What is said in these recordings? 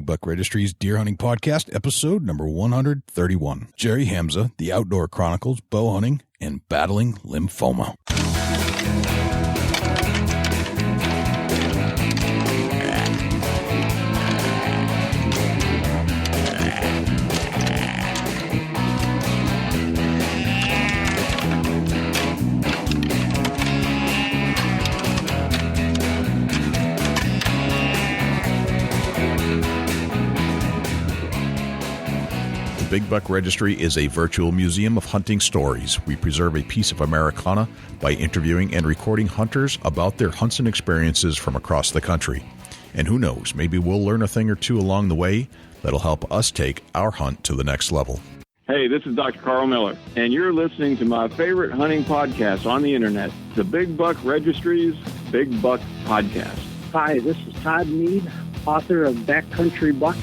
Big Buck Registry's Deer Hunting Podcast, episode number 131. Jerry HAMZA, the Outdoor Chronicles, bow hunting, and battling lymphoma. Big Buck Registry is a virtual museum of hunting stories. We preserve a piece of Americana by interviewing and recording hunters about their hunts and experiences from across the country. And who knows, maybe we'll learn a thing or two along the way that'll help us take our hunt to the next level. Hey, this is Dr. Carl Miller, and you're listening to my favorite hunting podcast on the internet, the Big Buck Registry's Big Buck Podcast. Hi, this is Todd Mead, author of Backcountry Bucks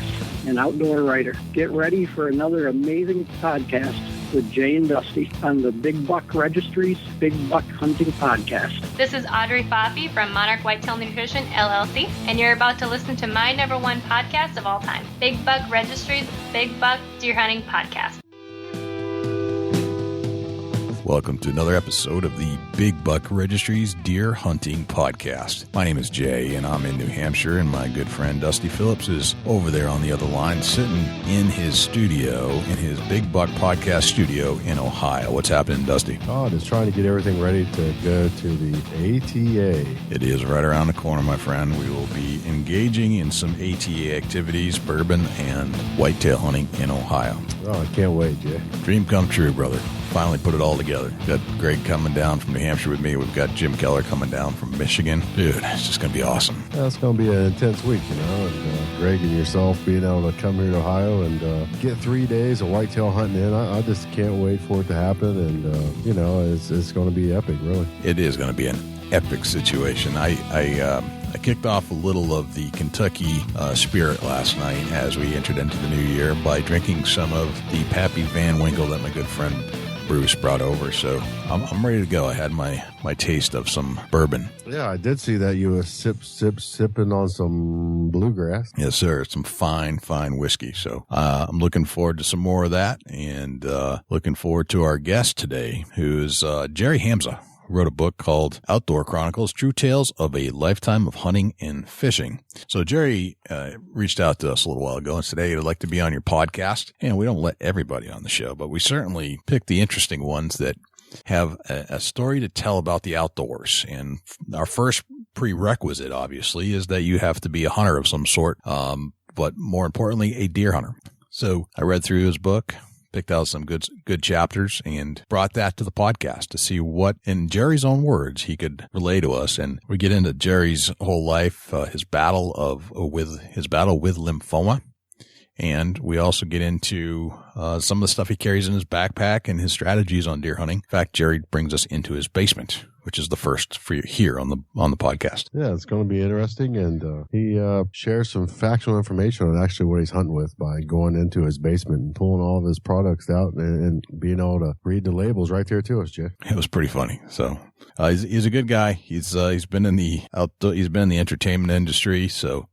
and outdoor writer. Get ready for another amazing podcast with Jay and Dusty on the Big Buck Registry's Big Buck Hunting Podcast. This is Audrey Foffey from Monarch Whitetail Nutrition, LLC, and you're about to listen to my number one podcast of all time, Big Buck Registry's Big Buck Deer Hunting Podcast. Welcome to another episode of the Big Buck Registry's Deer Hunting Podcast. My name is Jay, and I'm in New Hampshire, and my good friend Dusty Phillips is over there on the other line, sitting in his studio, in his Big Buck Podcast studio in Ohio. What's happening, Dusty? Oh, just trying to get everything ready to go to the ATA. It is right around the corner, my friend. We will be engaging in some ATA activities, bourbon and whitetail hunting in Ohio. Oh, I can't wait, Jay. Dream come true, brother. Finally put it all together. Got Greg coming down from New Hampshire with me. We've got Jim Keller coming down from Michigan. Dude, it's just going to be awesome. Yeah, it's going to be an intense week, you know. And Greg and yourself being able to come here to Ohio and get 3 days of whitetail hunting in. I just can't wait for it to happen. And, you know, it's going to be epic, really. It is going to be an epic situation. I kicked off a little of the Kentucky spirit last night as we entered into the new year by drinking some of the Pappy Van Winkle that my good friend Bruce brought over, so I'm ready to go. I had my taste of some bourbon. Yeah, I did see that you were sipping on some bluegrass. Yes, sir. Some fine whiskey. So I'm looking forward to some more of that, and looking forward to our guest today, who's Jerry HAMZA. Wrote a book called Outdoor Chronicles, True Tales of a Lifetime of Hunting and Fishing. So Jerry reached out to us a little while ago and said, hey, I'd like to be on your podcast. And we don't let everybody on the show, but we certainly pick the interesting ones that have a story to tell about the outdoors. And our first prerequisite, obviously, is that you have to be a hunter of some sort, but more importantly, a deer hunter. So I read through his book, picked out some good chapters, and brought that to the podcast to see what, in Jerry's own words, he could relay to us. And we get into Jerry's whole life, his battle with lymphoma, and we also get into some of the stuff he carries in his backpack and his strategies on deer hunting. In fact, Jerry brings us into his basement, which is the first for you here on the podcast. Yeah, it's going to be interesting, and he shares some factual information on actually what he's hunting with by going into his basement and pulling all of his products out and being able to read the labels right there to us, Jay. It was pretty funny. So he's a good guy. He's been in the entertainment industry. So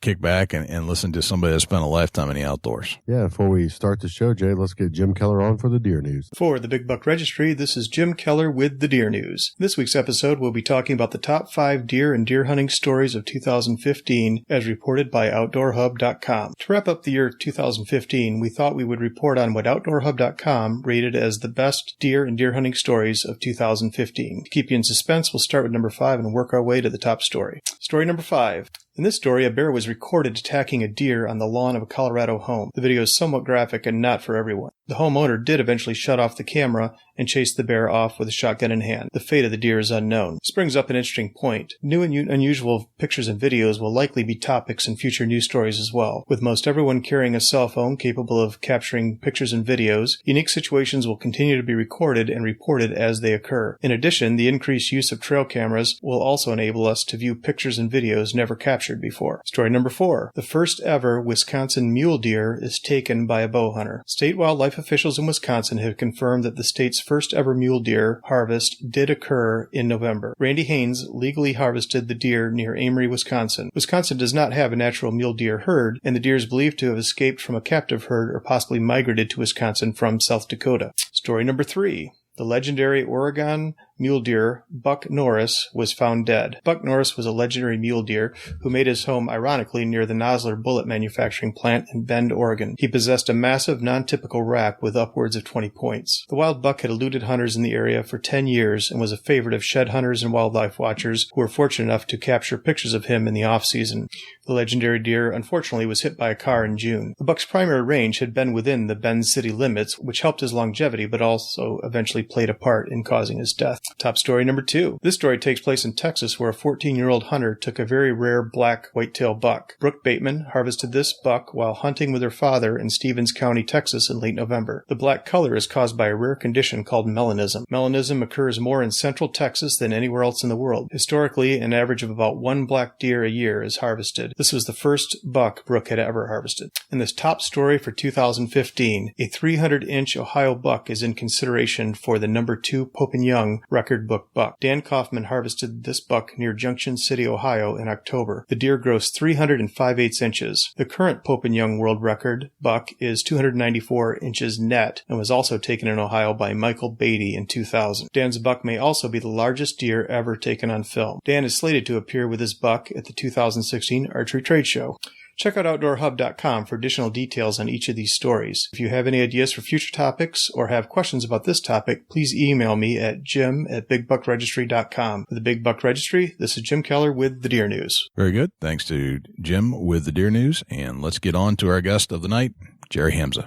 kick back and listen to somebody that spent a lifetime in the outdoors. Yeah, before we start the show, Jay, let's get Jim Keller on for the deer news. For the Big Buck Registry, this is Jim Keller with the deer news. This week's episode, we'll be talking about the top 5 deer and deer hunting stories of 2015 as reported by OutdoorHub.com. To wrap up the year 2015, we thought we would report on what OutdoorHub.com rated as the best deer and deer hunting stories of 2015. To keep you in suspense, we'll start with number 5 and work our way to the top story. Story number 5. In this story, a bear was recorded attacking a deer on the lawn of a Colorado home. The video is somewhat graphic and not for everyone. The homeowner did eventually shut off the camera and chased the bear off with a shotgun in hand. The fate of the deer is unknown. This brings up an interesting point. New and unusual pictures and videos will likely be topics in future news stories as well. With most everyone carrying a cell phone capable of capturing pictures and videos, unique situations will continue to be recorded and reported as they occur. In addition, the increased use of trail cameras will also enable us to view pictures and videos never captured captured before. Story number 4. The first ever Wisconsin mule deer is taken by a bow hunter. State wildlife officials in Wisconsin have confirmed that the state's first ever mule deer harvest did occur in November. Randy Haynes legally harvested the deer near Amory, Wisconsin. Wisconsin does not have a natural mule deer herd, and the deer is believed to have escaped from a captive herd or possibly migrated to Wisconsin from South Dakota. Story number 3. The legendary Oregon mule deer, Buck Norris, was found dead. Buck Norris was a legendary mule deer who made his home, ironically, near the Nosler bullet manufacturing plant in Bend, Oregon. He possessed a massive, non-typical rack with upwards of 20 points. The wild buck had eluded hunters in the area for 10 years and was a favorite of shed hunters and wildlife watchers who were fortunate enough to capture pictures of him in the off-season. The legendary deer, unfortunately, was hit by a car in June. The buck's primary range had been within the Bend city limits, which helped his longevity, but also eventually played a part in causing his death. Top story number 2. This story takes place in Texas, where a 14-year-old hunter took a very rare black whitetail buck. Brooke Bateman harvested this buck while hunting with her father in Stevens County, Texas in late November. The black color is caused by a rare condition called melanism. Melanism occurs more in central Texas than anywhere else in the world. Historically, an average of about 1 black deer a year is harvested. This was the first buck Brooke had ever harvested. In this top story for 2015, a 300-inch Ohio buck is in consideration for the number 2 Pope and Young record book buck. Dan Kaufman harvested this buck near Junction City, Ohio in October. The deer grossed 305/8 inches. The current Pope and Young world record buck is 294 inches net and was also taken in Ohio by Michael Beatty in 2000. Dan's buck may also be the largest deer ever taken on film. Dan is slated to appear with his buck at the 2016 Archery Trade Show. Check out OutdoorHub.com for additional details on each of these stories. If you have any ideas for future topics or have questions about this topic, please email me at jim@BigBuckRegistry.com. For the Big Buck Registry, this is Jim Keller with the Deer News. Very good. Thanks to Jim with the Deer News. And let's get on to our guest of the night, Jerry HAMZA.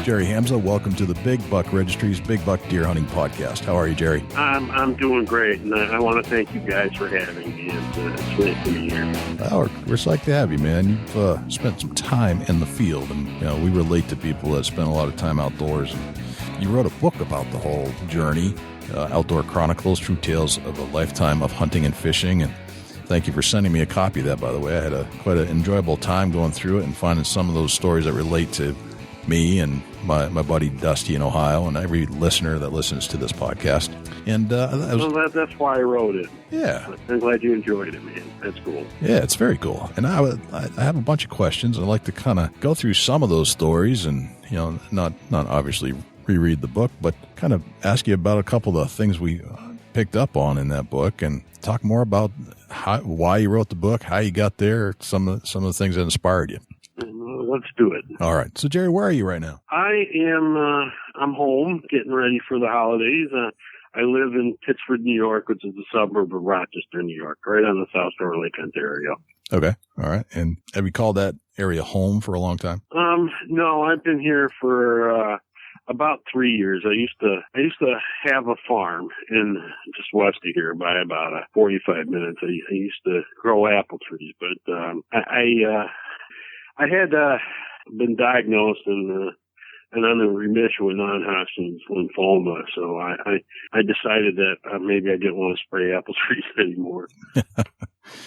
Jerry HAMZA, welcome to the Big Buck Registry's Big Buck Deer Hunting Podcast. How are you, Jerry? I'm doing great, and I want to thank you guys for having me. It's great to be here. Well, we're psyched to have you, man. You've spent some time in the field, and we relate to people that spend a lot of time outdoors. And you wrote a book about the whole journey, Outdoor Chronicles, True Tales of a Lifetime of Hunting and Fishing, and thank you for sending me a copy of that, by the way. I had quite an enjoyable time going through it and finding some of those stories that relate to me and my buddy Dusty in Ohio and every listener that listens to this podcast. And that's why I wrote it. Yeah. I'm glad you enjoyed it, man. That's cool. Yeah, it's very cool. And I have a bunch of questions. I'd like to kind of go through some of those stories and, not obviously reread the book, but kind of ask you about a couple of the things we picked up on in that book and talk more about why you wrote the book, how you got there, some of the things that inspired you. Let's do it. All right. So, Jerry, where are you right now? I am, I'm home, getting ready for the holidays. I live in Pittsford, New York, which is a suburb of Rochester, New York, right on the South Shore of Lake Ontario. Okay. All right. And have you called that area home for a long time? No, I've been here for, about 3 years. I used to have a farm in just west of here by about 45 minutes. I used to grow apple trees, but, I had been diagnosed and under remission with non-Hodgkin's lymphoma, so I decided that maybe I didn't want to spray apple trees anymore.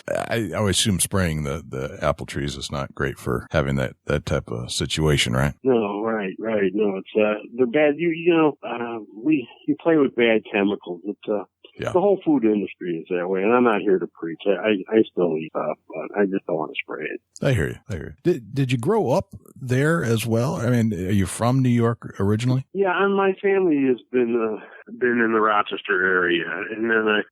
I always assume spraying the apple trees is not great for having that type of situation, right? No, right. No, it's they're bad. You play with bad chemicals. The whole food industry is that way, and I'm not here to preach. I still eat stuff, but I just don't want to spray it. I hear you. Did you grow up there as well? I mean, are you from New York originally? Yeah, and my family has been in the Rochester area, and then I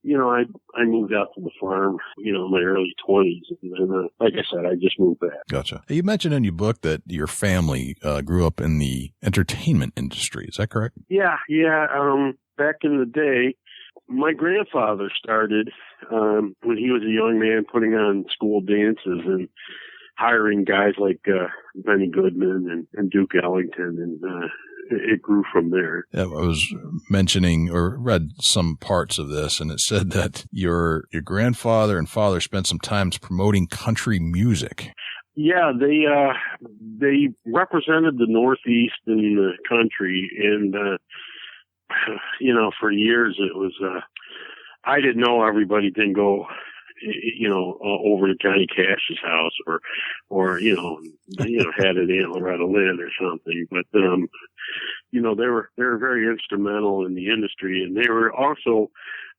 moved out to the farm, in my early 20s, and then like I said, I just moved back. Gotcha. You mentioned in your book that your family grew up in the entertainment industry. Is that correct? Yeah. Back in the day, my grandfather started when he was a young man putting on school dances and hiring guys like Benny Goodman and Duke Ellington, and it grew from there. I was mentioning or read some parts of this, and it said that your grandfather and father spent some time promoting country music. Yeah, they represented the Northeast in the country, and for years it was. I didn't know everybody didn't go over to Johnny Cash's house or had it in Loretta Lynn or something. But, they were very instrumental in the industry, and they were also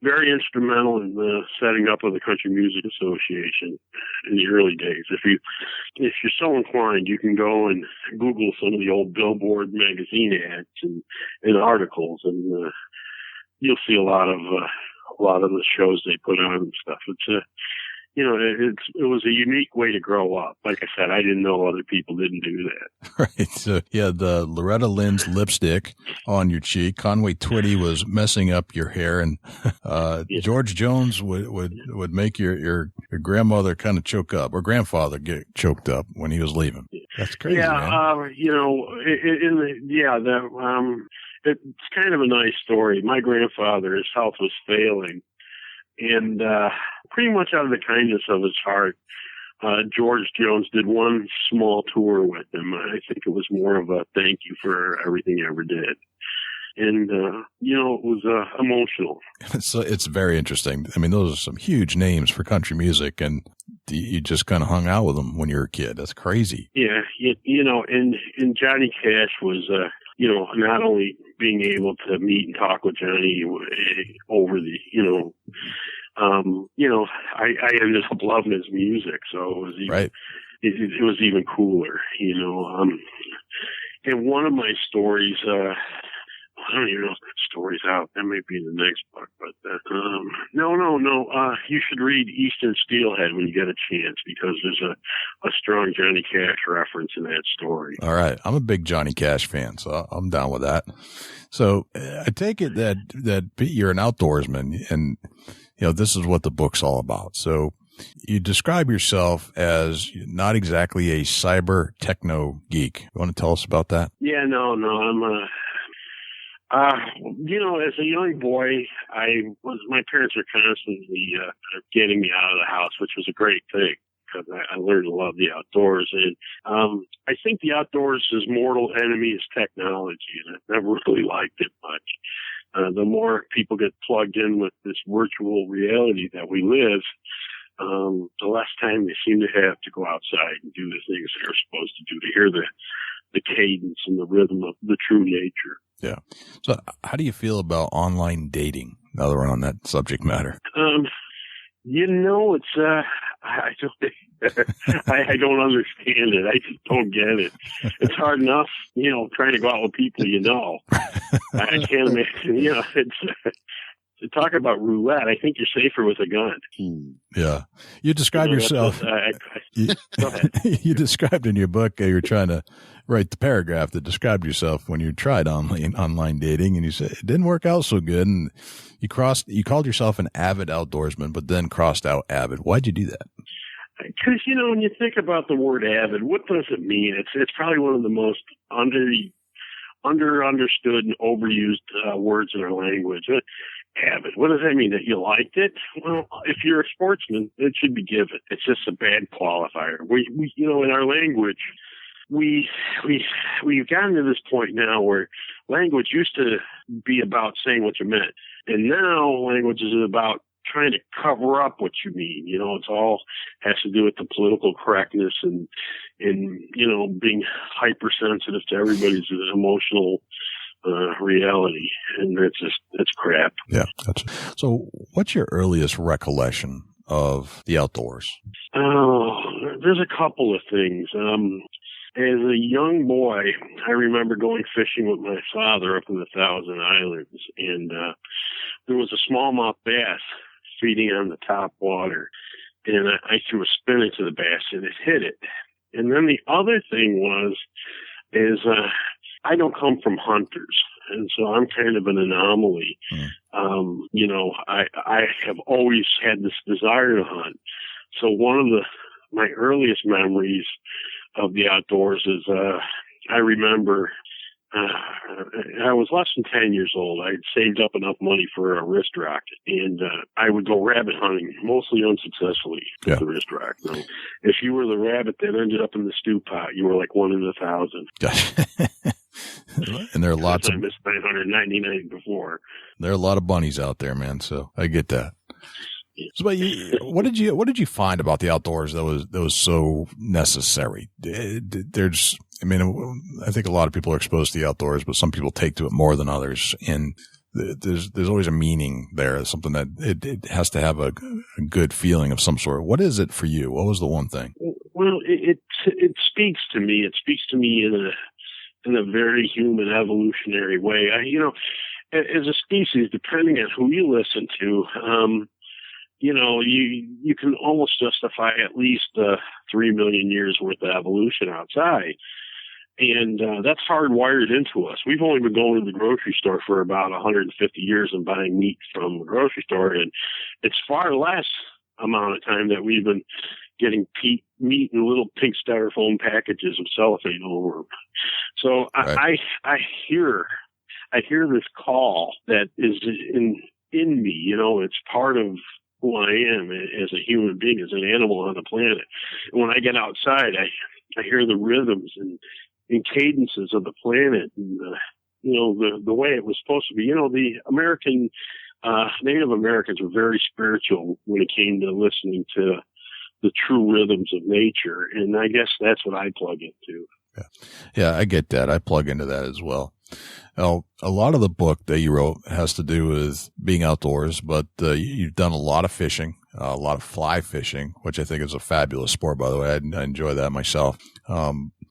very instrumental in the setting up of the Country Music Association in the early days. If you're so inclined, you can go and Google some of the old Billboard magazine ads and articles, and you'll see a lot of the shows they put on and stuff. It's it was a unique way to grow up. Like I said, I didn't know other people didn't do that. Right. So you had the Loretta Lynn's lipstick on your cheek. Conway Twitty was messing up your hair, and George Jones would make your grandmother kind of choke up, or grandfather get choked up when he was leaving. That's crazy. Yeah. Man. It's kind of a nice story. My grandfather, his health was failing, and pretty much out of the kindness of his heart, George Jones did one small tour with him. I think it was more of a thank you for everything he ever did. And, it was emotional. So it's very interesting. I mean, those are some huge names for country music, and you just kind of hung out with them when you were a kid. That's crazy. Yeah. And Johnny Cash was, not only being able to meet and talk with Johnny over the, I ended up loving his music, so it was even, right. It was even cooler, And one of my stories, I don't even know if that story's out. That may be in the next book, but no. You should read Eastern Steelhead when you get a chance, because there's a strong Johnny Cash reference in that story. All right, I'm a big Johnny Cash fan, so I'm down with that. So I take it that you're an outdoorsman, and this is what the book's all about. So you describe yourself as not exactly a cyber techno geek. You want to tell us about that? Yeah, no, I'm as a young boy, my parents were constantly getting me out of the house, which was a great thing, because I learned to love the outdoors. And I think the outdoors' mortal enemy is technology, and I've never really liked it much. The more people get plugged in with this virtual reality that we live, the less time they seem to have to go outside and do the things they're supposed to do, to hear the cadence and the rhythm of the true nature. Yeah. So how do you feel about online dating, now that we're on that subject matter? It's, I don't understand it. I just don't get it. It's hard enough, trying to go out with people I can't imagine, to talk about roulette, I think you're safer with a gun. Yeah. You describe yourself. Go ahead. You described in your book, you're trying to write the paragraph that described yourself when you tried online dating, and you said it didn't work out so good. And you called yourself an avid outdoorsman, but then crossed out avid. Why'd you do that? Because, when you think about the word avid, what does it mean? It's probably one of the most understood and overused words in our language. Avid. What does that mean? That you liked it? Well, if you're a sportsman, it should be given. It's just a bad qualifier. We in our language, we've gotten to this point now where language used to be about saying what you meant, and now language is about trying to cover up what you mean. It's all has to do with the political correctness and being hypersensitive to everybody's emotional reality, and it's crap. Yeah. So what's your earliest recollection of the outdoors? Oh, there's a couple of things. As a young boy, I remember going fishing with my father up in the Thousand Islands, and there was a smallmouth bass feeding on the top water, and I threw a spin into the bass, and it hit it. And then the other thing is I don't come from hunters, and so I'm kind of an anomaly. I have always had this desire to hunt. So one of my earliest memories of the outdoors is I remember I was less than 10 years old. I had saved up enough money for a wrist rocket, and I would go rabbit hunting, mostly unsuccessfully with the wrist rocket. Now, if you were the rabbit that ended up in the stew pot, you were like 1 in 1,000. And there are lots I missed 999 before. There are a lot of bunnies out there, man. So I get that. So, what did you find about the outdoors that was so necessary? I think a lot of people are exposed to the outdoors, but some people take to it more than others, and there's always a meaning there, something that it has to have a good feeling of some sort. What is it for you? What was the one thing? Well, it speaks to me. It speaks to me in a very human, evolutionary way. As a species, depending on who you listen to, you can almost justify at least 3 million years worth of evolution outside. And that's hardwired into us. We've only been going to the grocery store for about 150 years and buying meat from the grocery store. And it's far less amount of time that we've been getting meat in little pink styrofoam packages of cellophane over them. So right. I hear this call that is in me. It's part of who I am as a human being, as an animal on the planet. And when I get outside, I hear the rhythms and cadences of the planet, and the way it was supposed to be. The American Native Americans were very spiritual when it came to listening to the true rhythms of nature, and I guess that's what I plug into. Yeah, I get that. I plug into that as well. Now, a lot of the book that you wrote has to do with being outdoors, but you've done a lot of fishing, a lot of fly fishing, which I think is a fabulous sport, by the way. I enjoy that myself.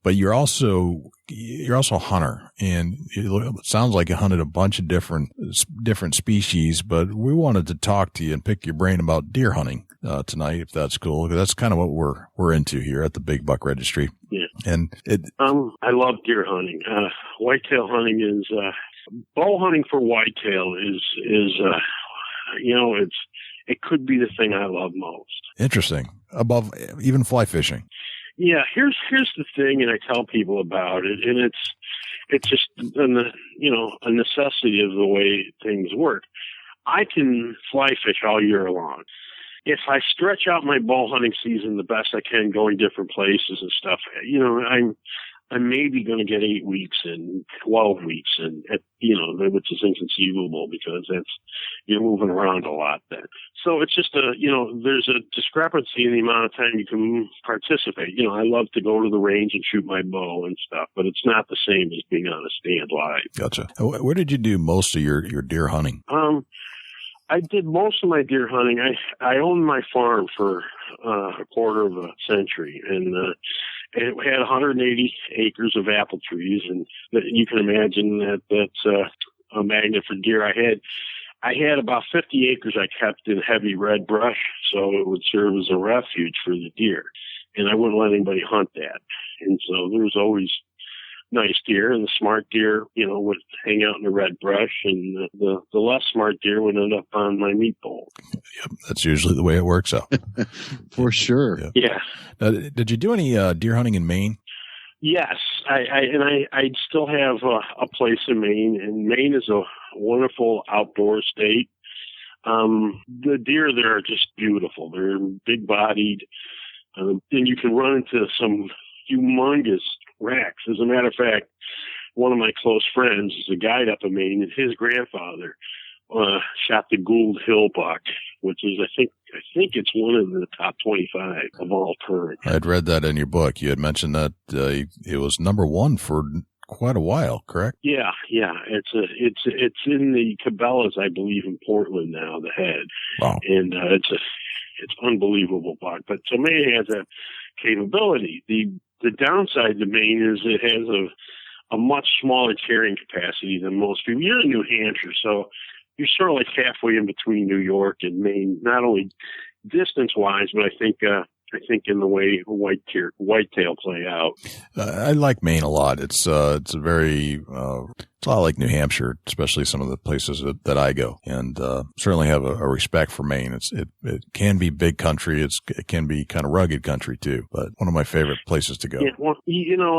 But you're also a hunter, and it sounds like you hunted a bunch of different species, but we wanted to talk to you and pick your brain about deer hunting tonight, if that's cool. That's kind of what we're into here at the Big Buck Registry. Yeah. And I love deer hunting. Whitetail hunting is bow hunting for whitetail is it could be the thing I love most. Interesting. Above even fly fishing. Yeah, here's the thing, and I tell people about it, and it's just a necessity of the way things work. I can fly fish all year long. If I stretch out my bow hunting season the best I can, going different places and stuff, I'm maybe going to get 8 weeks and 12 weeks, and which is inconceivable because you're moving around a lot then. So it's just there's a discrepancy in the amount of time you can participate. I love to go to the range and shoot my bow and stuff, but it's not the same as being on a stand live. Gotcha. Where did you do most of your deer hunting? I did most of my deer hunting. I owned my farm for a quarter of a century, and it had 180 acres of apple trees, and you can imagine that's a magnet for deer. I had about 50 acres I kept in heavy red brush, so it would serve as a refuge for the deer, and I wouldn't let anybody hunt that. And so there was always nice deer, and the smart deer, would hang out in the red brush, and the less smart deer would end up on my meat bowl. Yep, that's usually the way it works out. For sure. Yeah. Did you do any deer hunting in Maine? Yes, I still have a place in Maine, and Maine is a wonderful outdoor state. The deer there are just beautiful. They're big-bodied, and you can run into some humongous racks. As a matter of fact, one of my close friends is a guide up in Maine, and his grandfather shot the Gould Hill buck, which is, I think it's one of the top 25 of all time. I'd read that in your book. You had mentioned that it was number one for quite a while, correct? Yeah. It's in the Cabela's, I believe, in Portland now, the head. Wow. And it's unbelievable buck. But so Maine has a capability. The downside to Maine is it has a much smaller carrying capacity than most people. You're in New Hampshire, so you're sort of like halfway in between New York and Maine, not only distance-wise, but I think in the way whitetail play out. I like Maine a lot. It's a lot like New Hampshire, especially some of the places that I go, and certainly have a respect for Maine. It can be big country. It can be kind of rugged country too, but one of my favorite places to go. Yeah, well,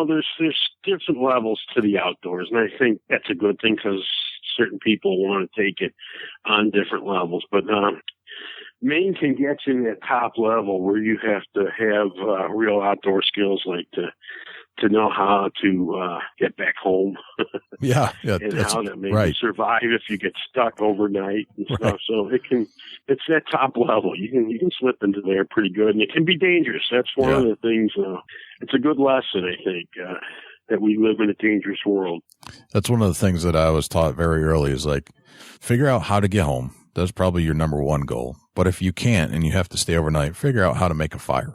there's different levels to the outdoors, and I think that's a good thing because certain people want to take it on different levels, but Maine can get you in that top level where you have to have real outdoor skills, like to know how to get back home. Yeah. and how to maybe survive if you get stuck overnight and stuff. So it's that top level. You can slip into there pretty good, and it can be dangerous. That's one of the things. It's a good lesson, I think, that we live in a dangerous world. That's one of the things that I was taught very early is like, figure out how to get home. That's probably your number one goal. But if you can't and you have to stay overnight, figure out how to make a fire.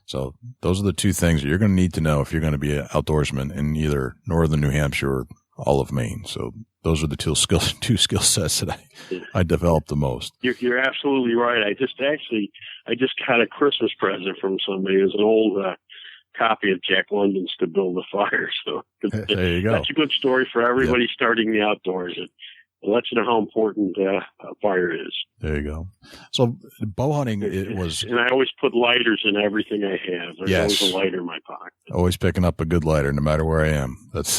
So those are the two things that you're going to need to know if you're going to be an outdoorsman in either northern New Hampshire or all of Maine. So those are the two skill sets that I developed the most. You're absolutely right. I just got a Christmas present from somebody. It was an old copy of Jack London's To Build a Fire. So there you go. That's a good story for everybody starting the outdoors. It lets you know how important fire is. There you go. So bow hunting, it was... And I always put lighters in everything I have. There's always a lighter in my pocket. Always picking up a good lighter no matter where I am. That's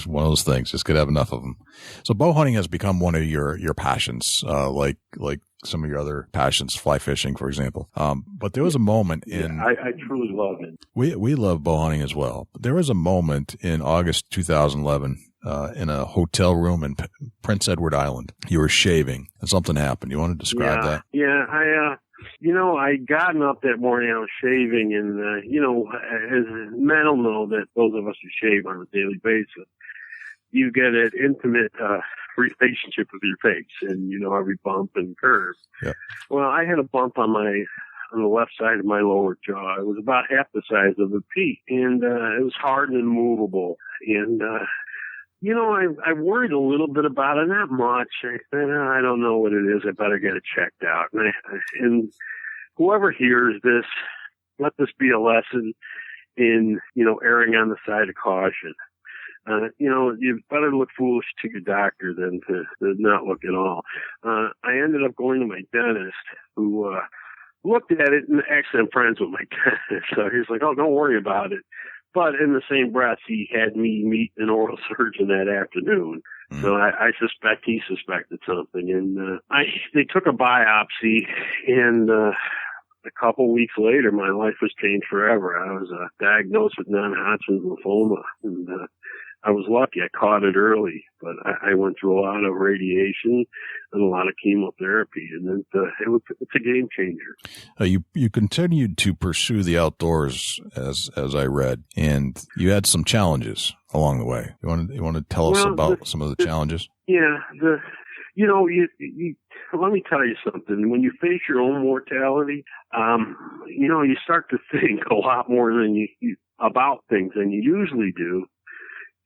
one of those things. Just could have enough of them. So bow hunting has become one of your passions, like some of your other passions, fly fishing, for example. But there was a moment in... I truly love it. We love bow hunting as well. But there was a moment in August 2011 in a hotel room in Prince Edward Island. You were shaving and something happened. You want to describe that? Yeah, I'd gotten up that morning, I was shaving, and, as men will know that those of us who shave on a daily basis, you get an intimate relationship with your face, and you know every bump and curve. Yeah. Well, I had a bump on the left side of my lower jaw. It was about half the size of a pea, and it was hard and immovable. And I worried a little bit about it, not much. I said, I don't know what it is. I better get it checked out. And whoever hears this, let this be a lesson in erring on the side of caution. You better look foolish to your doctor than to not look at all. I ended up going to my dentist, who looked at it, and actually I'm friends with my dentist, so he's like, oh, don't worry about it. But in the same breath, he had me meet an oral surgeon that afternoon. Mm. So I suspect he suspected something. And they took a biopsy, and a couple weeks later, my life was changed forever. I was diagnosed with non-Hodgkin's lymphoma, and I was lucky. I caught it early, but I went through a lot of radiation and a lot of chemotherapy, and it's a game changer. You continued to pursue the outdoors, as I read, and you had some challenges along the way. You want to tell us about some of the challenges? Yeah, let me tell you something. When you face your own mortality, you start to think a lot more than you about things than you usually do.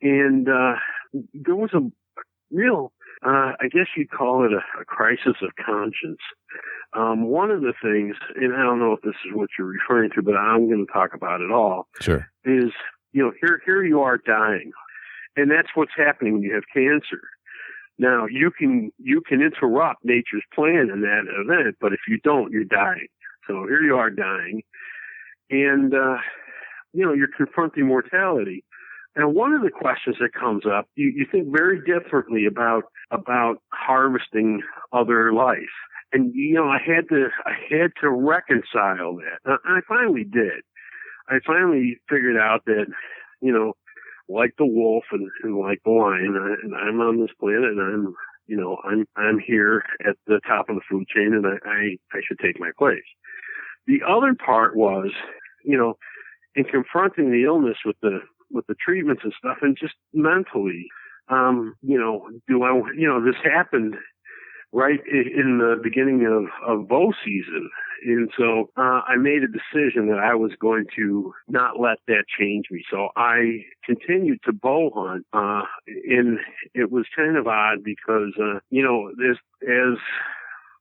And there was a real, I guess you'd call it a crisis of conscience. One of the things, and I don't know if this is what you're referring to, but I'm going to talk about it all. Sure. Is, here you are dying. And that's what's happening when you have cancer. Now, you can interrupt nature's plan in that event, but if you don't, you're dying. So here you are dying. And, you're confronting mortality. And one of the questions that comes up, you think very differently about harvesting other life. And, I had to reconcile that. And I finally did. I finally figured out that, like the wolf and like the lion, and I'm on this planet, and I'm here at the top of the food chain, and I should take my place. The other part was, in confronting the illness with the treatments and stuff, and just mentally, this happened right in the beginning of bow season. And so, I made a decision that I was going to not let that change me. So I continued to bow hunt, and it was kind of odd because, as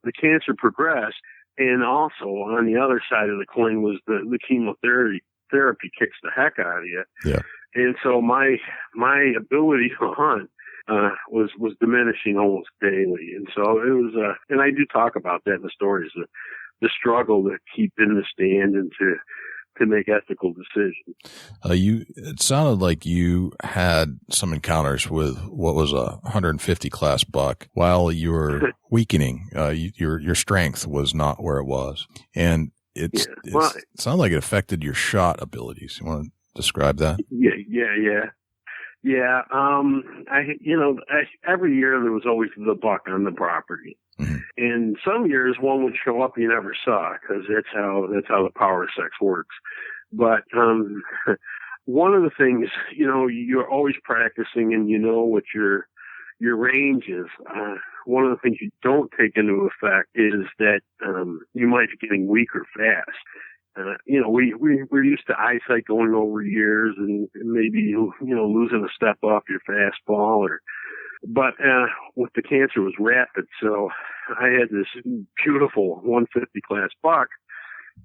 the cancer progressed, and also on the other side of the coin was the chemotherapy kicks the heck out of you. Yeah. And so my ability to hunt was diminishing almost daily. And so it was, and I do talk about that in the stories, the struggle to keep in the stand and to make ethical decisions. It sounded like you had some encounters with what was a 150 class buck while you were weakening. Your strength was not where it was, and it sounded like it affected your shot abilities. You want to describe that? Yeah. Yeah, every year there was always the buck on the property, and some years one would show up you never saw because that's how the power sex works. But one of the things, you're always practicing, and you know what your range is. One of the things you don't take into effect is that you might be getting weaker fast. We're used to eyesight going over years and maybe, losing a step off your fastball but with the cancer was rapid. So I had this beautiful 150 class buck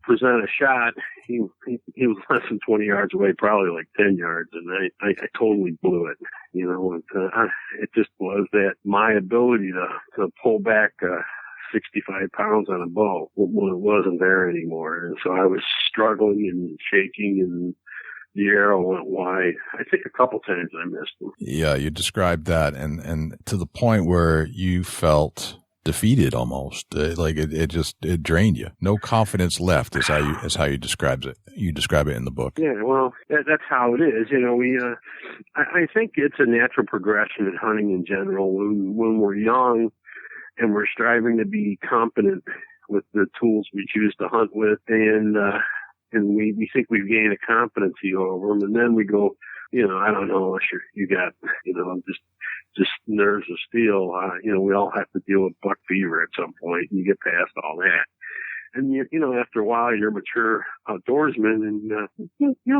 present a shot. He was less than 20 yards away, probably like 10 yards. And I totally blew it, it just was that my ability to pull back, 65 pounds on a bow when it wasn't there anymore. And so I was struggling and shaking, and the arrow went wide. I think a couple times I missed him. Yeah, you described that, and to the point where you felt defeated almost, like it drained you. No confidence left is how you describe it. You describe it in the book. Yeah, well, that's how it is. I think it's a natural progression in hunting in general. When we're young, and we're striving to be competent with the tools we choose to hunt with, and we think we've gained a competency over them, and then we go, I don't know, unless you got, just nerves of steel. We all have to deal with buck fever at some point, and you get past all that. And after a while, you're a mature outdoorsman, and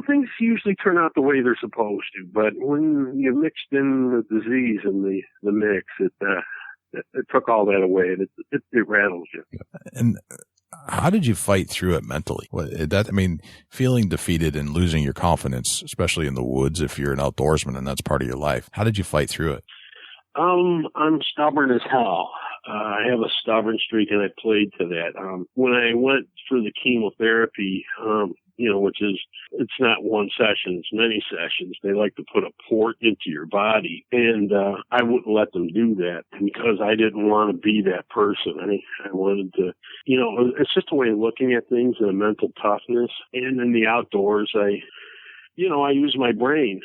things usually turn out the way they're supposed to. But when you mixed in the disease and the mix, it took all that away, and it rattles you. And how did you fight through it mentally? Feeling defeated and losing your confidence, especially in the woods, if you're an outdoorsman and that's part of your life. How did you fight through it? I'm stubborn as hell. I have a stubborn streak, and I played to that. When I went for the chemotherapy, which is, it's not one session, it's many sessions. They like to put a port into your body, and I wouldn't let them do that because I didn't want to be that person. I wanted to, it's just a way of looking at things and a mental toughness. And in the outdoors, I use my brain,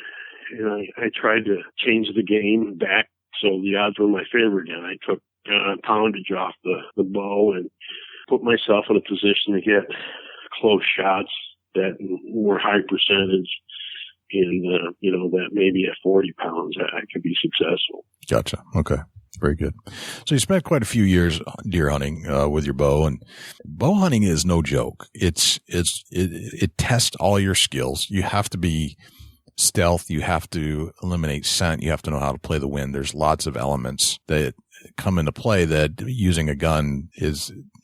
and I tried to change the game back so the odds were in my favor again. I took poundage off the bow and put myself in a position to get close shots that were high percentage, and that maybe at 40 pounds I could be successful. Gotcha. Okay. Very good. So you spent quite a few years deer hunting with your bow, and bow hunting is no joke. It tests all your skills. You have to be stealth. You have to eliminate scent. You have to know how to play the wind. There's lots of elements that come into play that using a gun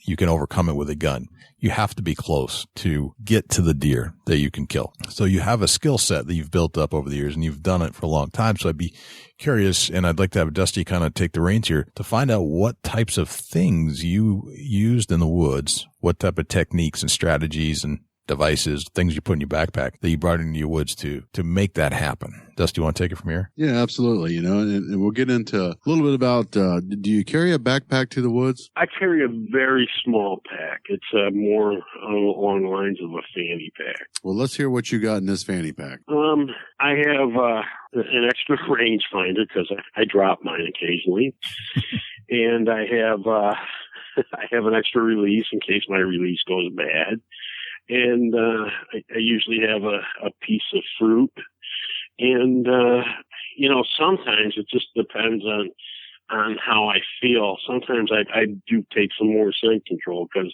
you can overcome it with a gun. You have to be close to get to the deer that you can kill. So you have a skill set that you've built up over the years, and you've done it for a long time. So I'd be curious, and I'd like to have Dusty kind of take the reins here to find out what types of things you used in the woods, what type of techniques and strategies and devices, things you put in your backpack that you brought into your woods to make that happen. Dusty, you want to take it from here? Yeah, absolutely. And we'll get into a little bit about, do you carry a backpack to the woods? I carry a very small pack. It's more along the lines of a fanny pack. Well, let's hear what you got in this fanny pack. I have an extra rangefinder because I drop mine occasionally. And I have an extra release in case my release goes bad. And I usually have a piece of fruit. And, sometimes it just depends on how I feel. Sometimes I do take some more scent control because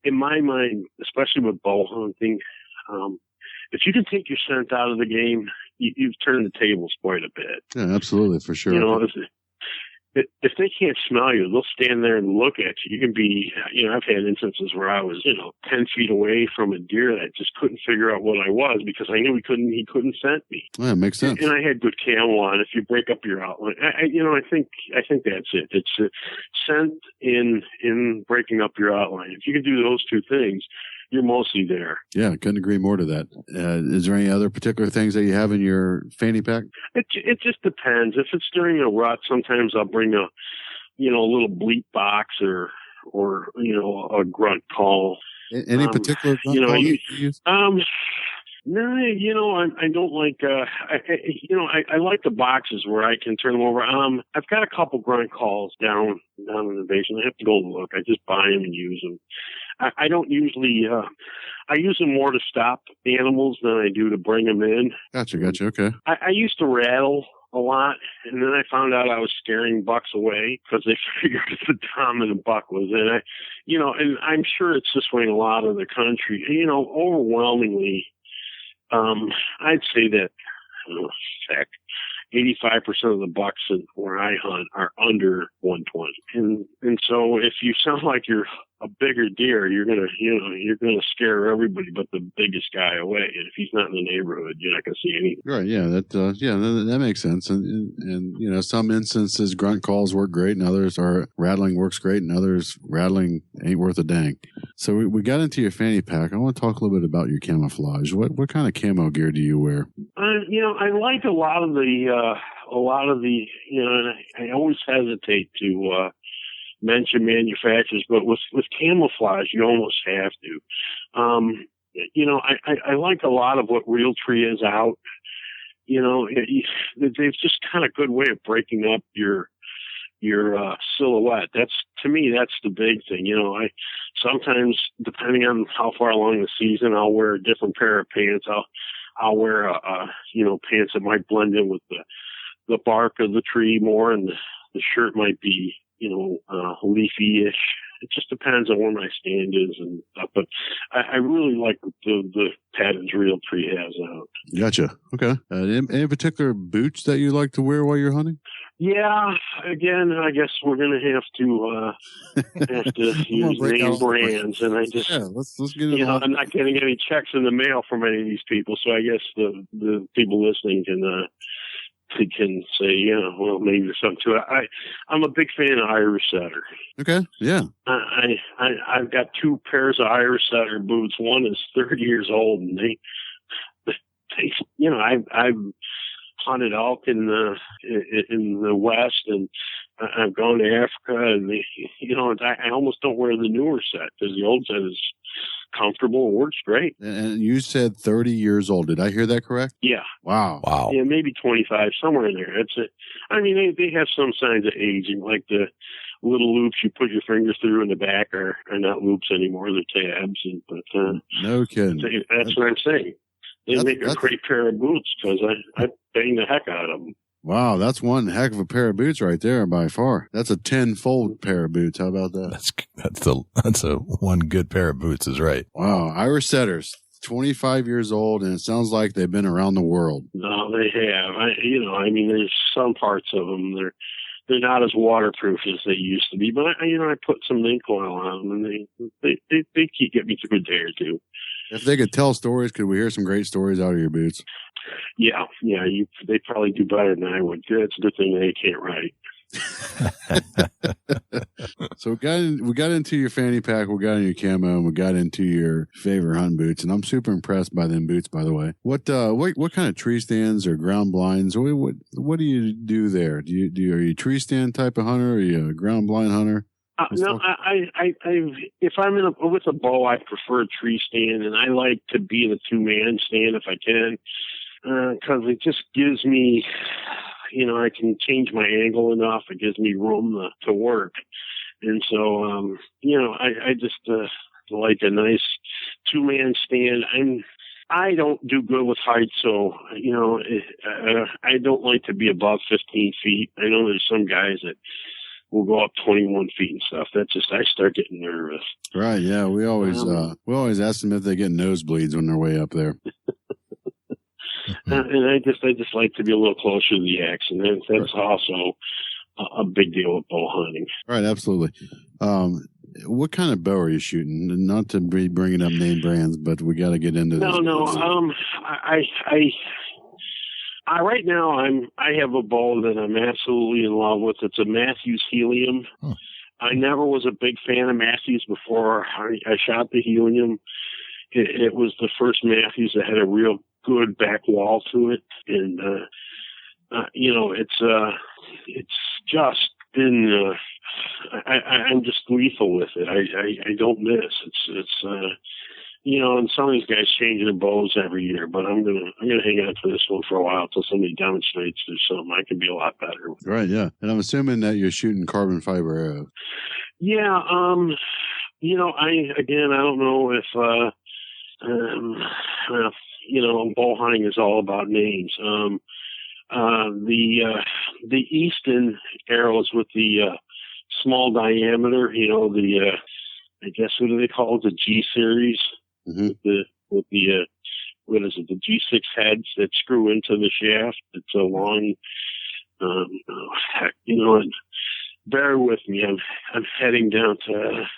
in my mind, especially with bow hunting, if you can take your scent out of the game, you've turned the tables quite a bit. Yeah, absolutely, for sure. If they can't smell you, they'll stand there and look at you. You can be, I've had instances where I was, 10 feet away from a deer that I just couldn't figure out what I was because I knew he couldn't scent me. Yeah, it makes sense. And I had good camo on. If you break up your outline, I think that's it. It's scent in breaking up your outline. If you can do those two things, you're mostly there. Yeah, I couldn't agree more to that. Is there any other particular things that you have in your fanny pack? It just depends. If it's during a rut, sometimes I'll bring a little bleat box or a grunt call. Any particular grunt call you use? No, I don't like, I like the boxes where I can turn them over. I've got a couple grunt calls down in the basement. I have to go look. I just buy them and use them. I don't usually, I use them more to stop animals than I do to bring them in. Gotcha. Okay. I used to rattle a lot, and then I found out I was scaring bucks away because they figured the dominant buck was in it. And I'm sure it's this way in a lot of the country. Overwhelmingly, I'd say that, 85% of the bucks where I hunt are under 120. And so if you sound like you're a bigger deer, you're gonna scare everybody but the biggest guy away. And if he's not in the neighborhood, you're not gonna see anything. Right. Yeah. That makes sense. And some instances grunt calls work great, and others are rattling works great, and others rattling ain't worth a dang. So we got into your fanny pack. I want to talk a little bit about your camouflage. What kind of camo gear do you wear? I like a lot of the, and I always hesitate to mention manufacturers, but with camouflage, you almost have to. I like a lot of what Realtree is out. They've just kind of good way of breaking up your silhouette. To me, that's the big thing. I sometimes, depending on how far along the season, I'll wear a different pair of pants. I'll wear pants that might blend in with the bark of the tree more, and the shirt might be leafy-ish. It just depends on where my stand is and stuff. But I really like the patterns Realtree has out. Gotcha. Okay. Any particular boots that you like to wear while you're hunting? Yeah. Again, I guess we're going to have to use name brands, and I just let's get it. I'm not getting any checks in the mail from any of these people, so I guess the people listening can say, maybe there's something to it. I'm a big fan of Irish Setter. Okay, yeah. I've got two pairs of Irish Setter boots. One is 30 years old, and I've hunted elk in the West, and I've gone to Africa, and I almost don't wear the newer set because the old set is comfortable and works great. And you said 30 years old. Did I hear that correct? Yeah. Wow. Yeah, maybe 25, somewhere in there. That's it. I mean, they have some signs of aging, like the little loops you put your fingers through in the back are not loops anymore. They're tabs. No kidding. That's what I'm saying. They make a great pair of boots because I bang the heck out of them. Wow, that's one heck of a pair of boots right there by far. That's a 10-fold pair of boots. How about that? That's a one good pair of boots is right. Wow, Irish Setters, 25 years old, and it sounds like they've been around the world. No, they have. There's some parts of them they're not as waterproof as they used to be, but I put some ink oil on them, and they keep getting me through a day or two. If they could tell stories, could we hear some great stories out of your boots? Yeah. They probably do better than I would. It's a good thing they can't write. So we got into your fanny pack, we got into your camo, and we got into your favorite hunting boots, and I'm super impressed by them boots, by the way. What kind of tree stands or ground blinds? What do you do there? Are you a tree stand type of hunter? Or are you a ground blind hunter? No, if I'm with a bow, I prefer a tree stand, and I like to be in a 2-man stand if I can, because it just gives me, I can change my angle enough. It gives me room to work, and so, I just like a nice 2-man stand. I don't do good with height, so, I don't like to be above 15 feet. I know there's some guys that will go up 21 feet and stuff. I start getting nervous. Right. Yeah. We always ask them if they get nosebleeds when they're way up there. And I just like to be a little closer to the action. That's also a big deal with bow hunting. Right. Absolutely. What kind of bow are you shooting? Not to be bringing up name brands, but we got to get into this. No. Right now, I have a bow that I'm absolutely in love with. It's a Matthews Helium. Huh. I never was a big fan of Matthews before I shot the Helium. It was the first Matthews that had a real good back wall to it, and it's just been. I'm just lethal with it. I don't miss. and some of these guys change their bows every year, but I'm gonna hang on to this one for a while until somebody demonstrates there's something I can be a lot better with. Right, yeah. And I'm assuming that you're shooting carbon fiber arrows. Yeah, I don't know if bow hunting is all about names. The Easton arrows with the small diameter, I guess what do they call it? The G series, with the what is it? The G6 heads that screw into the shaft. It's a long. Bear with me. I'm heading down to.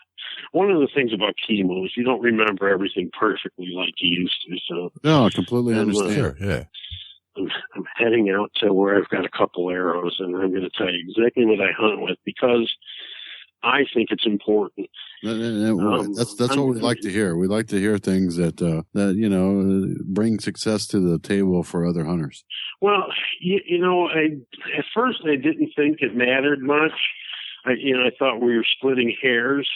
One of the things about Camo is you don't remember everything perfectly like you used to. So no, I completely understand. Sure, yeah. I'm heading out to where I've got a couple arrows, and I'm going to tell you exactly what I hunt with because I think it's important. That's what we like to hear. We like to hear things that bring success to the table for other hunters. Well, at first I didn't think it mattered much. I thought we were splitting hairs,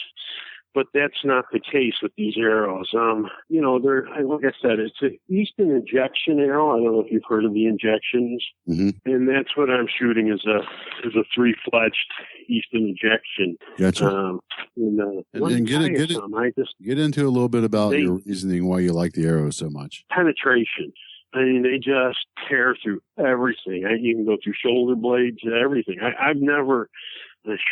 but that's not the case with these arrows. They're, like I said, it's an Easton injection arrow. I don't know if you've heard of the injections, and that's what I'm shooting is a 3-fletched Easton injection. Gotcha. Get into a little bit about your reasoning why you like the arrows so much. Penetration. I mean, they just tear through everything. You can go through shoulder blades, everything. I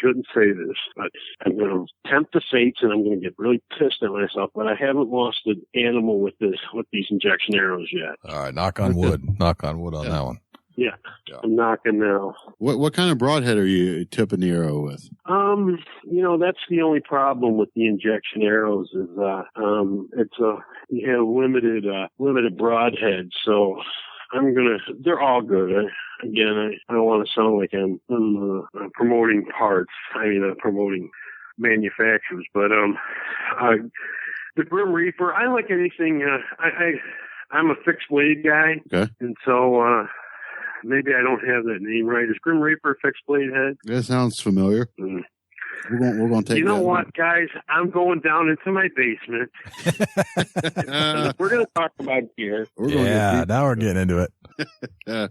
shouldn't say this, but I'm going to tempt the fates and I'm going to get really pissed at myself, but I haven't lost an animal with these injection arrows yet. All right. Knock on wood. Knock on wood on that one. Yeah. I'm knocking now. What kind of broadhead are you tipping the arrow with? That's the only problem with the injection arrows is, you have limited broadhead. So they're all good. I don't want to sound like I'm promoting parts. Promoting manufacturers, but, the Grim Reaper, I like anything, I'm a fixed blade guy. Okay. And so, maybe I don't have that name right. Is Grim Reaper fixed blade head? That sounds familiar. Mm. We're going to take. You know what, guys? I'm going down into my basement. We're going to talk about gear. Now we're getting into it. I'm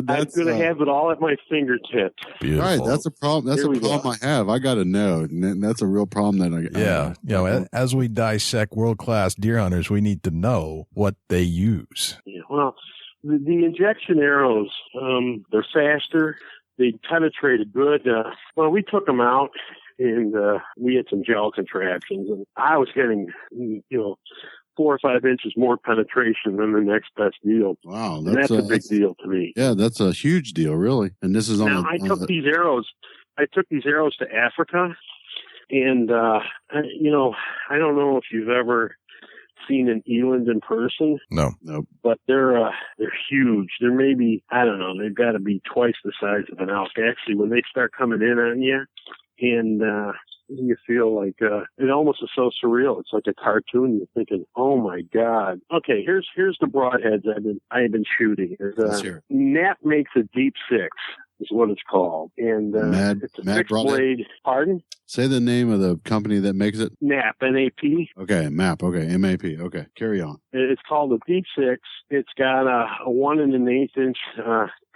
going to have it all at my fingertips. Beautiful. Right, that's a problem. That's a problem I have. I got to know, and that's a real problem that I. As we dissect world-class deer hunters, we need to know what they use. Yeah, well, the injection arrows, they're faster. They penetrated good. We took them out and we had some gel contraptions, and I was getting 4 or 5 inches more penetration than the next best deal. Wow, that's a big deal to me. Yeah, that's a huge deal, really. And this is I took these arrows to Africa, and I don't know if you've ever seen an eland in person. No. But they're huge. They're maybe, I don't know, they've got to be twice the size of an elk. Actually, when they start coming in on you, and you feel like it almost is so surreal. It's like a cartoon. You're thinking, oh my God. Okay, here's the broadheads I've been shooting. Nap makes a deep 6. Is what it's called. And it's a fixed blade. Pardon? Say the name of the company that makes it. NAP, N-A-P. Okay, MAP. Okay, M-A-P. Okay, carry on. It's called a Deep 6. It's got a 1 1/8 inch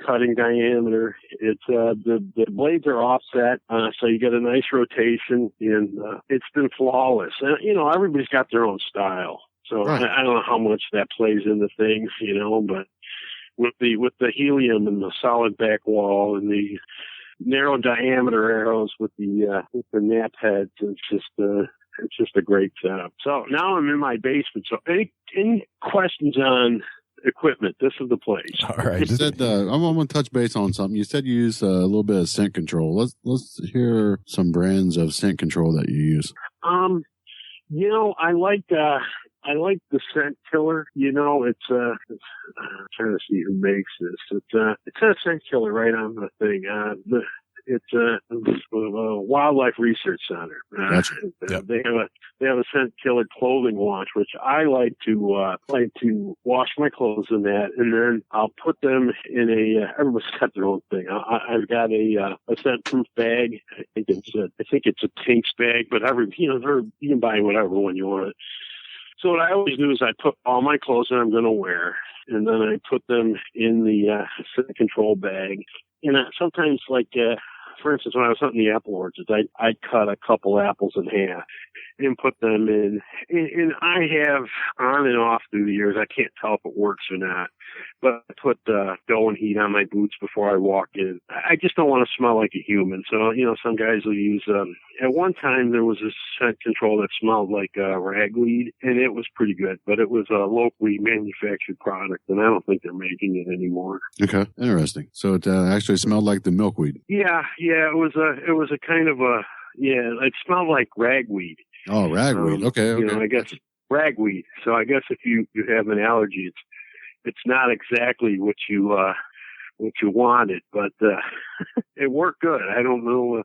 cutting diameter. It's the blades are offset, so you get a nice rotation, and it's been flawless. And, everybody's got their own style. So right. I don't know how much that plays into things, but with the helium and the solid back wall and the narrow diameter arrows with the nap heads, it's just a great setup. So now I'm in my basement. So any questions on equipment? This is the place. All right. You said I'm going to touch base on something. You said you use a little bit of scent control. Let's hear some brands of scent control that you use. I like the scent killer. It's I'm trying to see who makes this. It's a scent killer right on the thing. It's a Wildlife Research Center. Gotcha. Yep. They have a scent killer clothing wash, which I like to wash my clothes in that, and then I'll put them in everybody's got their own thing. I've got a scent proof bag. I think it's a Tinks bag, but you can buy whatever one you want. So what I always do is I put all my clothes that I'm going to wear, and then I put them in the control bag. And sometimes, like, for instance, when I was hunting the apple orchards, I'd cut a couple apples in half and put them in. And I have on and off through the years, I can't tell if it works or not, but I put dough and heat on my boots before I walk in. I just don't want to smell like a human. So, some guys will use, at one time there was a scent control that smelled like ragweed, and it was pretty good, but it was a locally manufactured product, and I don't think they're making it anymore. Okay, interesting. So it actually smelled like the milkweed. Yeah, it was a kind of it smelled like ragweed. Oh, ragweed. Okay. I guess ragweed. So I guess if you have an allergy, it's not exactly what you wanted, but it worked good. I don't know,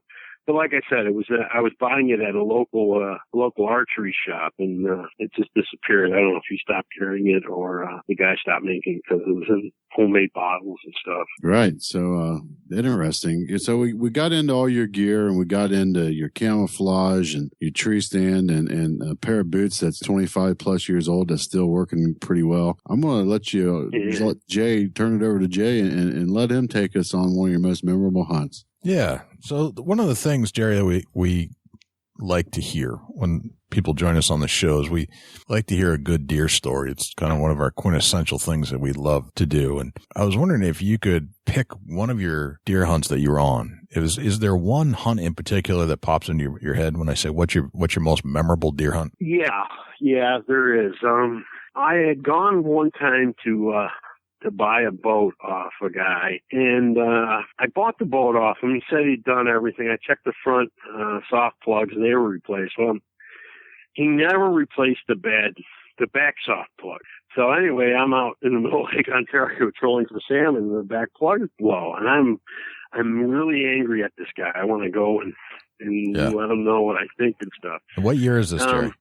but like I said, I was buying it at a local archery shop, and it just disappeared. I don't know if he stopped carrying it or the guy stopped making it because it was in homemade bottles and stuff. Right. So interesting. So we got into all your gear, and we got into your camouflage and your tree stand and a pair of boots that's 25 plus years old that's still working pretty well. I'm going to let Jay turn it over to Jay and let him take us on one of your most memorable hunts. Yeah. So one of the things, Jerry, that we like to hear when people join us on the shows, we like to hear a good deer story. It's kind of one of our quintessential things that we love to do. And I was wondering if you could pick one of your deer hunts that you were on. Is there one hunt in particular that pops into your head when I say what's your most memorable deer hunt? Yeah, there is. I had gone one time to buy a boat off a guy, and I bought the boat off him. He said he'd done everything. I checked the front soft plugs, and they were replaced. Well, he never replaced the back soft plug. So anyway, I'm out in the middle of Lake Ontario trolling for salmon, and the back plug is low, and I'm really angry at this guy. I want to go and let him know what I think and stuff. And what year is this, Jerry?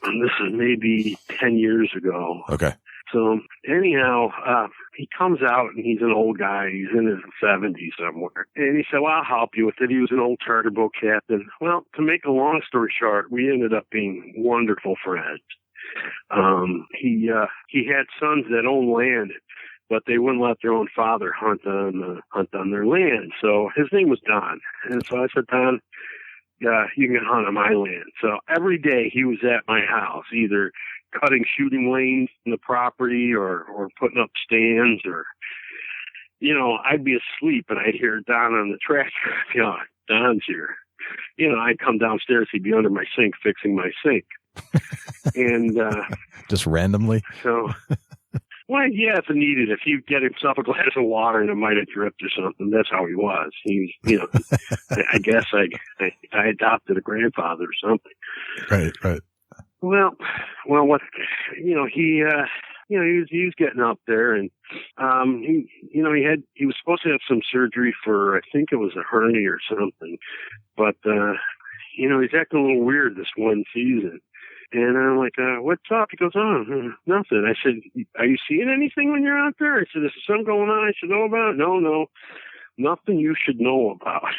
This is maybe 10 years ago. Okay. So anyhow, he comes out, and he's an old guy. He's in his 70s somewhere. And he said, well, I'll help you with it. He was an old charter boat captain. Well, to make a long story short, we ended up being wonderful friends. He had sons that owned land, but they wouldn't let their own father hunt on their land. So his name was Don. And so I said, Don, you can hunt on my land. So every day he was at my house, either cutting shooting lanes in the property or putting up stands, or, I'd be asleep and I'd hear Don on the tractor. Don's here. I'd come downstairs, he'd be under my sink fixing my sink. And just randomly? So, well, yeah, if needed. If he'd get himself a glass of water and it might have dripped or something, that's how he was. He was, I guess I adopted a grandfather or something. Right. Well, what, he was getting up there, and, he was supposed to have some surgery for, I think it was a hernia or something, but, he's acting a little weird this one season. And I'm like, what's up? He goes, nothing. I said, are you seeing anything when you're out there? I said, is something going on I should know about? No, nothing you should know about.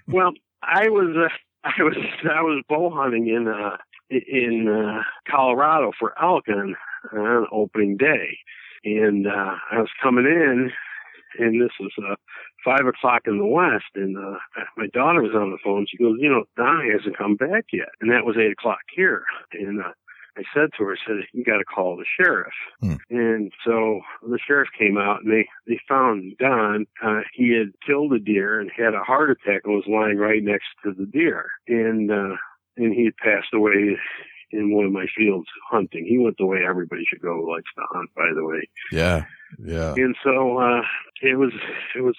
Well, I was bow hunting in Colorado for elk on opening day, and I was coming in, and this was 5 o'clock in the west, and my daughter was on the phone. She goes, Don hasn't come back yet, and that was 8 o'clock here. And I said to her, you got to call the sheriff. And so the sheriff came out, and they found Don. He had killed a deer and had a heart attack and was lying right next to the deer. And he had passed away in one of my fields hunting. He went the way everybody should go who likes to hunt, by the way. Yeah. And so it was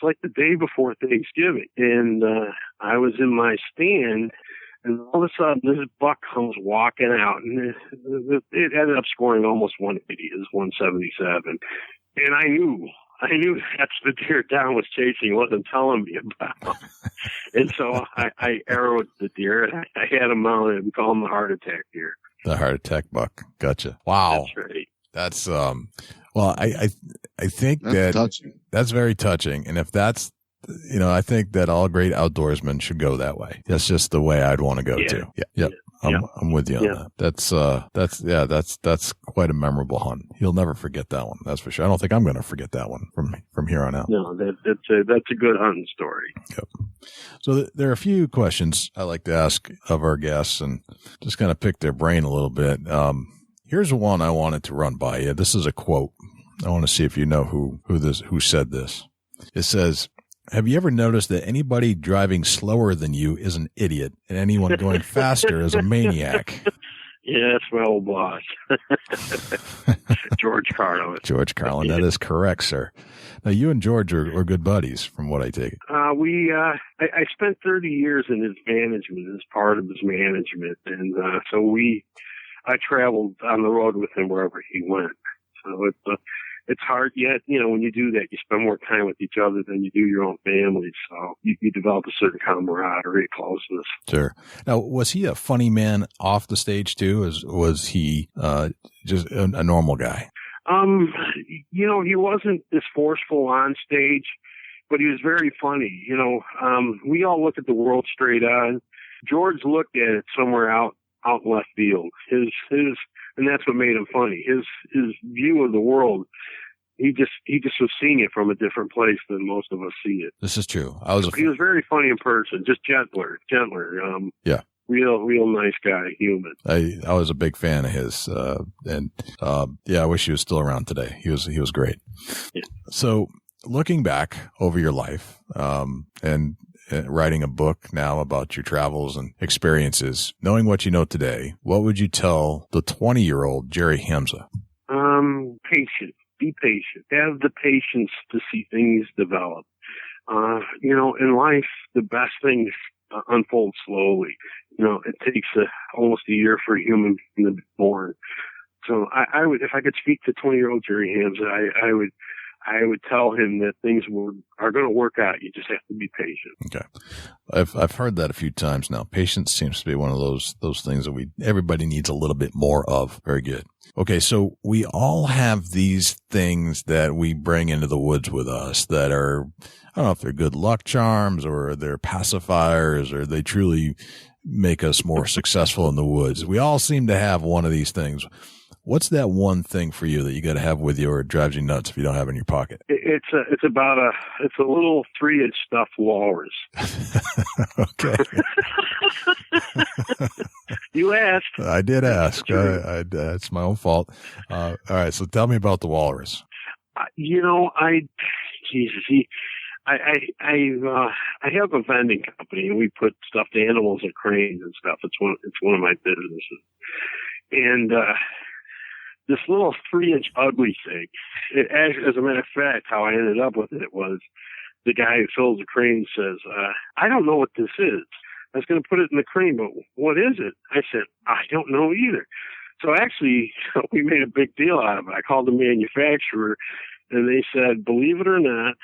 like the day before Thanksgiving, and I was in my stand, and all of a sudden this buck comes walking out, and it ended up scoring almost 180. It was 177, and I knew that's the deer Don was chasing. He wasn't telling me about. And so I arrowed the deer, and I had him mounted and called him the heart attack deer. The heart attack buck. Gotcha. Wow. That's right. That's well, I think that's touching. That's very touching. And if that's, I think that all great outdoorsmen should go that way. That's just the way I'd want to go too. Yeah. Yep. I'm with you on that. That's quite a memorable hunt. You'll never forget that one. That's for sure. I don't think I'm going to forget that one from here on out. No, that's a good hunting story. Yep. So there are a few questions I like to ask of our guests and just kind of pick their brain a little bit. Here's one I wanted to run by you. This is a quote. I want to see if you know who said this. It says, "Have you ever noticed that anybody driving slower than you is an idiot and anyone going faster is a maniac?" Yeah, that's my old boss, George Carlin. George Carlin, that is correct, sir. Now, you and George are good buddies, from what I take it. I spent 30 years in his management, as part of his management, and I traveled on the road with him wherever he went. So it's hard yet, when you do that, you spend more time with each other than you do your own family. So you develop a certain camaraderie, closeness. Sure. Now, was he a funny man off the stage too? Was he just a normal guy? He wasn't as forceful on stage, but he was very funny. We all look at the world straight on. George looked at it somewhere out in left field. And that's what made him funny. His view of the world, he just was seeing it from a different place than most of us see it. This is true. He was very funny in person, just gentler. Yeah. Real nice guy, human. I was a big fan of his, I wish he was still around today. He was great. Yeah. So looking back over your life, and writing a book now about your travels and experiences, knowing what you know today, what would you tell the 20-year-old Jerry HAMZA? Patient. Be patient. Have the patience to see things develop. In life, the best things unfold slowly. It takes almost a year for a human being to be born. So I would, if I could speak to 20-year-old Jerry HAMZA, I would tell him that things are going to work out. You just have to be patient. Okay. I've heard that a few times now. Patience seems to be one of those things that everybody needs a little bit more of. Very good. Okay. So we all have these things that we bring into the woods with us that are, I don't know if they're good luck charms or they're pacifiers or they truly make us more successful in the woods. We all seem to have one of these things. What's that one thing for you that you got to have with you or it drives you nuts if you don't have it in your pocket? It's a little 3-inch stuffed walrus. Okay. You asked. I did ask. It's my own fault. All right. So tell me about the walrus. I have a vending company and we put stuffed animals and cranes and stuff. It's one of my businesses. And, this little 3-inch ugly thing, as a matter of fact, how I ended up with it was the guy who fills the crane says, I don't know what this is. I was going to put it in the crane, but what is it? I said, I don't know either. So actually, we made a big deal out of it. I called the manufacturer and they said, believe it or not,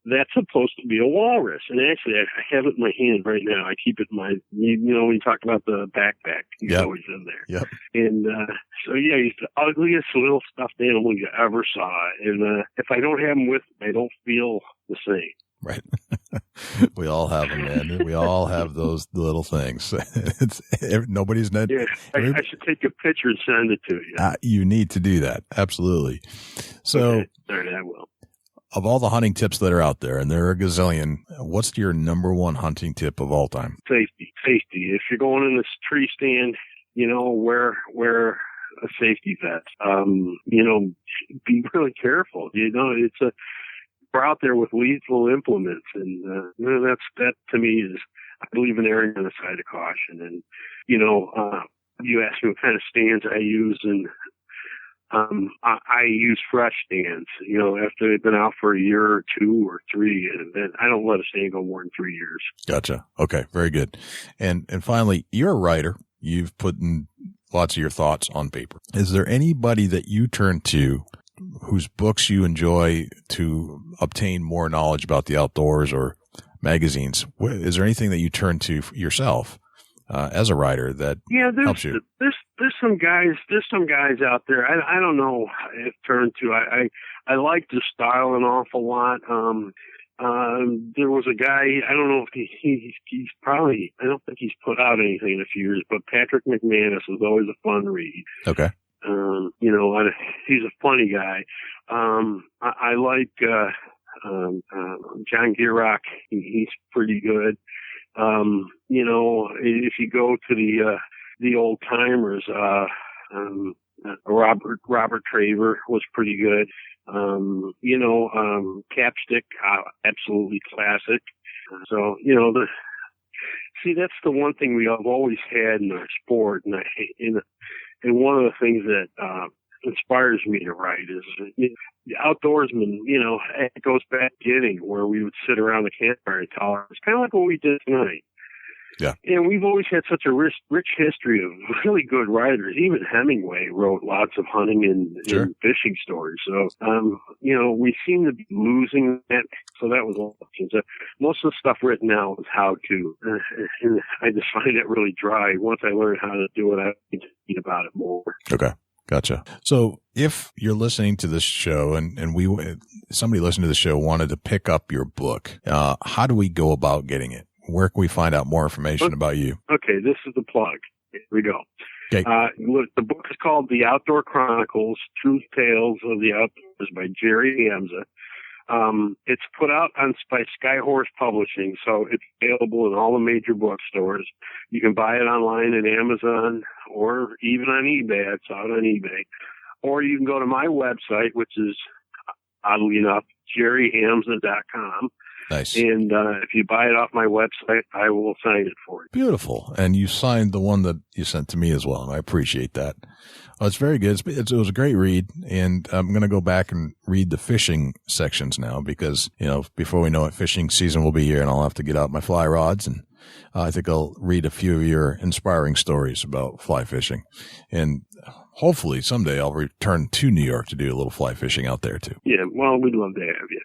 that's supposed to be a walrus. And actually, I have it in my hand right now. I keep it in my, when you talk about the backpack, he's always in there. Yep. And he's the ugliest little stuffed animal you ever saw. And if I don't have him with me, I don't feel the same. Right. We all have them, man. We all have those little things. Nobody's not. Yeah, I should take a picture and send it to you. You need to do that. Absolutely. So, okay. All right, I will. Of all the hunting tips that are out there, and there are a gazillion, what's your number one hunting tip of all time? Safety. If you're going in this tree stand, wear a safety vest. Be really careful. We're out there with lethal implements, and that to me is, I believe in erring on the side of caution. And you asked me what kind of stands I use, and I use fresh stands, after they've been out for a year or 2 or 3, and then I don't let a stand go more than 3 years. Gotcha. Okay. Very good. And finally, you're a writer. You've put in lots of your thoughts on paper. Is there anybody that you turn to whose books you enjoy to obtain more knowledge about the outdoors or magazines? Is there anything that you turn to yourself as a writer that helps you? There's some guys out there. I don't know if turn to. I like the style an awful lot. There was a guy, I don't know if he's probably, I don't think he's put out anything in a few years, but Patrick McManus was always a fun read. Okay. He's a funny guy. I like, John Gierach. He's pretty good. If you go to the old timers, Robert Traver was pretty good. Capstick, absolutely classic. So, that's the one thing we have always had in our sport. And one of the things that, inspires me to write is the outdoorsman, it goes back beginning where we would sit around the campfire and talk. It's kind of like what we did tonight. Yeah. And we've always had such a rich history of really good writers. Even Hemingway wrote lots of hunting and fishing stories. So, we seem to be losing that. So that was all. Most of the stuff written now is how to. And I just find it really dry. Once I learn how to do it, I need to read about it more. Okay. Gotcha. So if you're listening to this show and somebody listening to the show wanted to pick up your book, how do we go about getting it? Where can we find out more information about you? Okay, this is the plug. Here we go. Okay. The book is called The Outdoor Chronicles, True Tales of the Outdoors by Jerry HAMZA. It's put out by Skyhorse Publishing, so it's available in all the major bookstores. You can buy it online at Amazon or even on eBay. It's out on eBay. Or you can go to my website, which is, oddly enough, jerryhamza.com. Nice. And if you buy it off my website, I will sign it for you. Beautiful. And you signed the one that you sent to me as well, and I appreciate that. Well, it's very good. It was a great read, and I'm going to go back and read the fishing sections now because, before we know it, fishing season will be here, and I'll have to get out my fly rods, and I think I'll read a few of your inspiring stories about fly fishing. And hopefully someday I'll return to New York to do a little fly fishing out there, too. Yeah, well, we'd love to have you.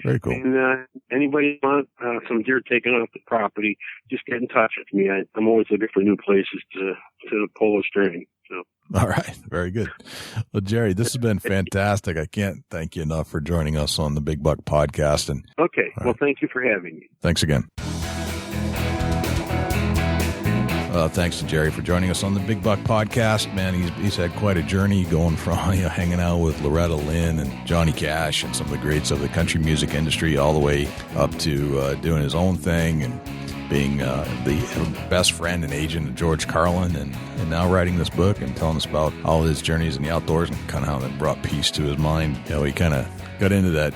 Very cool. And anybody want some deer taken off the property, just get in touch with me. I'm always looking for new places to pull a string. So. All right. Very good. Well, Jerry, this has been fantastic. I can't thank you enough for joining us on the Big Buck Podcast. Okay. Well, thank you for having me. Thanks again. Thanks to Jerry for joining us on the Big Buck Podcast. Man, he's had quite a journey going from hanging out with Loretta Lynn and Johnny Cash and some of the greats of the country music industry all the way up to doing his own thing and being the best friend and agent of George Carlin and now writing this book and telling us about all his journeys in the outdoors and kind of how that brought peace to his mind. He kind of got into that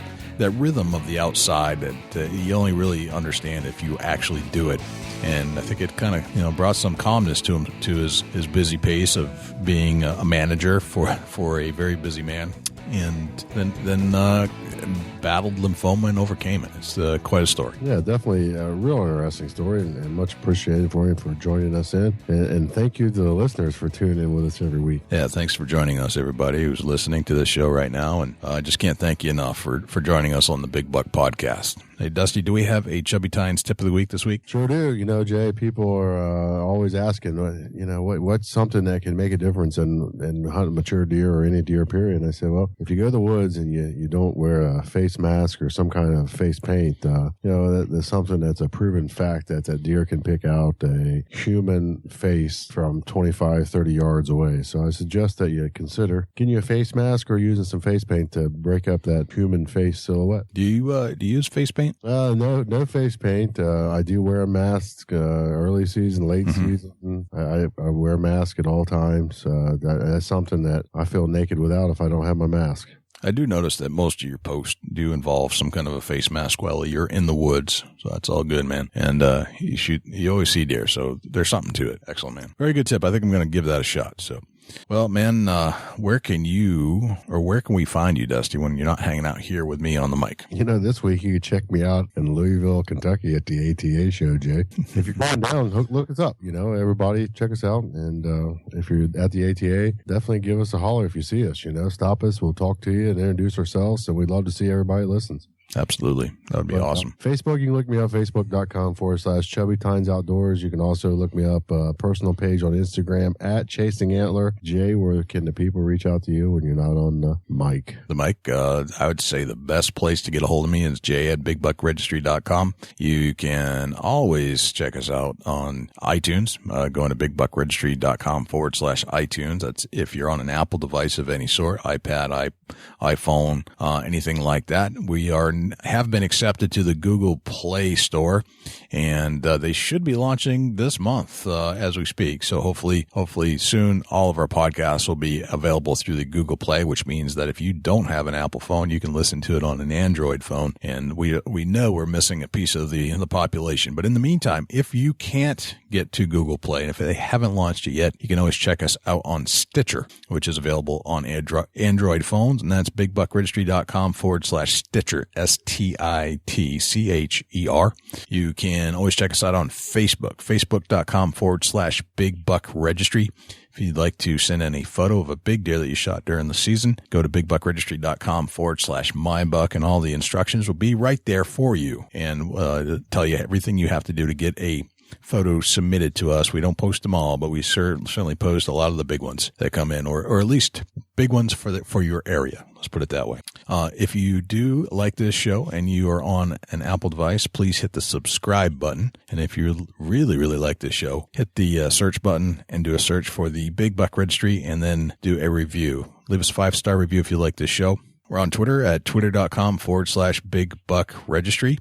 rhythm of the outside that you only really understand if you actually do it. And I think it kind of, brought some calmness to him, to his busy pace of being a manager for a very busy man. And then battled lymphoma and overcame it. It's quite a story. Yeah, definitely a real interesting story and much appreciated for him for joining us in. And thank you to the listeners for tuning in with us every week. Yeah, thanks for joining us, everybody who's listening to this show right now. And I just can't thank you enough for joining us on the Big Buck Podcast. Hey, Dusty, do we have a Chubby Tines tip of the week this week? Sure do. Jay, people are always asking, what's something that can make a difference in hunting mature deer or any deer period? And I said, well, if you go to the woods and you don't wear a face mask or some kind of face paint, there's something that's a proven fact that deer can pick out a human face from 25, 30 yards away. So I suggest that you consider getting you a face mask or using some face paint to break up that human face silhouette. Do you use face paint? No face paint. I do wear a mask early season, late season. I wear a mask at all times. That's something that I feel naked without if I don't have my mask. I do notice that most of your posts do involve some kind of a face mask while you're in the woods. So that's all good, man. And you always see deer, so there's something to it. Excellent, man. Very good tip. I think I'm going to give that a shot. So, well, man, where can we find you, Dusty, when you're not hanging out here with me on the mic? This week you can check me out in Louisville, Kentucky at the ATA show, Jay. If you're going down, look us up. Everybody check us out. And if you're at the ATA, definitely give us a holler if you see us. Stop us. We'll talk to you and introduce ourselves. And we'd love to see everybody that listens. Absolutely. That would be awesome. Facebook, you can look me up, facebook.com/Chubby Tines Outdoors. You can also look me up personal page on Instagram @ChasingAntler. Jay, where can the people reach out to you when you're not on the mic? The mic, I would say the best place to get a hold of me is jay@bigbuckregistry.com. You can always check us out on iTunes, going to bigbuckregistry.com/iTunes. That's if you're on an Apple device of any sort, iPad, iPhone, anything like that. We have been accepted to the Google Play Store, and they should be launching this month as we speak. So hopefully soon all of our podcasts will be available through the Google Play, which means that if you don't have an Apple phone, you can listen to it on an Android phone. And we know we're missing a piece of the population. But in the meantime, if you can't get to Google Play, and if they haven't launched it yet, you can always check us out on Stitcher, which is available on Android phones, and that's bigbuckregistry.com/Stitcher, STITCHER. You can always check us out on Facebook, facebook.com/BigBuckRegistry. If you'd like to send in a photo of a big deer that you shot during the season, go to bigbuckregistry.com/mybuck, and all the instructions will be right there for you and tell you everything you have to do to get a photo submitted to us. We don't post them all, but we certainly post a lot of the big ones that come in, or at least big ones for your area. Let's put it that way. If you do like this show and you are on an Apple device, please hit the subscribe button. And if you really, really like this show, hit the search button and do a search for the Big Buck Registry, and then do a review. Leave us a 5-star review if you like this show. We're on Twitter at twitter.com/BigBuckRegistry.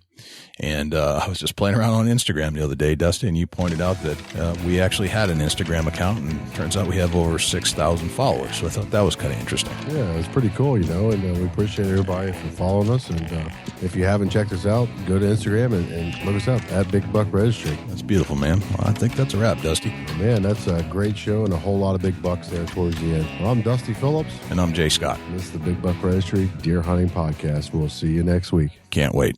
And I was just playing around on Instagram the other day, Dusty, and you pointed out that we actually had an Instagram account, and it turns out we have over 6,000 followers. So I thought that was kind of interesting. Yeah, it was pretty cool, and we appreciate everybody for following us. And if you haven't checked us out, go to Instagram and look us up at Big Buck Registry. That's beautiful, man. Well, I think that's a wrap, Dusty. Man, that's a great show and a whole lot of big bucks there towards the end. Well, I'm Dusty Phillips. And I'm Jay Scott. And this is the Big Buck Registry Deer Hunting Podcast. We'll see you next week. Can't wait.